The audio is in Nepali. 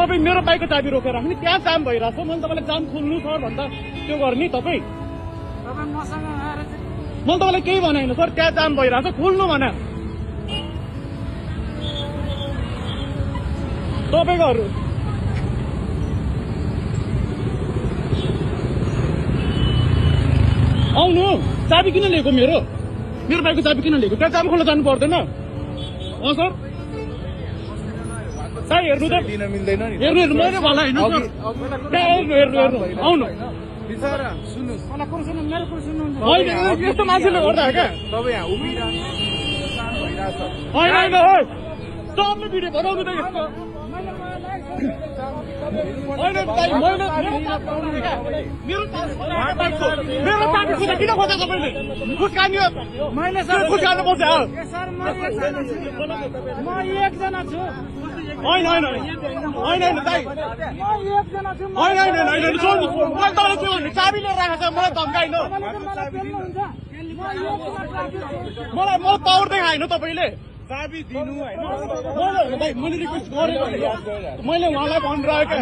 तपाईँ मेरो बाइकको चाबी रोकेर राख्ने, त्यहाँ जाम भइरहेको छ। मैले तपाईँलाई जाम खोल्नु सर भन्दा त्यो गर्ने तपाईँ। मैले तपाईँलाई केही भनेन सर, त्यहाँ जाम भइरहेको छ खोल्नु भने। तपाईँकोहरू आउनु, चाबी किन लिएको मेरो बाइकको चाबी किन लिएको? त्यहाँ जाम खोल्न जानु पर्दैन सर? कहाँ हेर्नु त? हेर्नु मैले भला होइन सर, त्यहाँ हेर्नु आउनु। यस्तो मान्छेले गर्दा क्या होइन सबले भिडियो बनाउनु त यस्तो मेरो चाबी खुजा किन खोज्छ तपाईँले? खुट्कानी खुट्कानु पर्छ। म एकजना छु। होइन दाइ होइन सोध्नु। मैले तपाईँलाई के भन्ने? चाबी लिएर राखेको छ, मलाई धम्काइन। मलाई पावर देखाएन तपाईँले। चाबी दिनु होइन, मैले रिक्वेस्ट गरेको, मैले उहाँलाई भनिरहेको।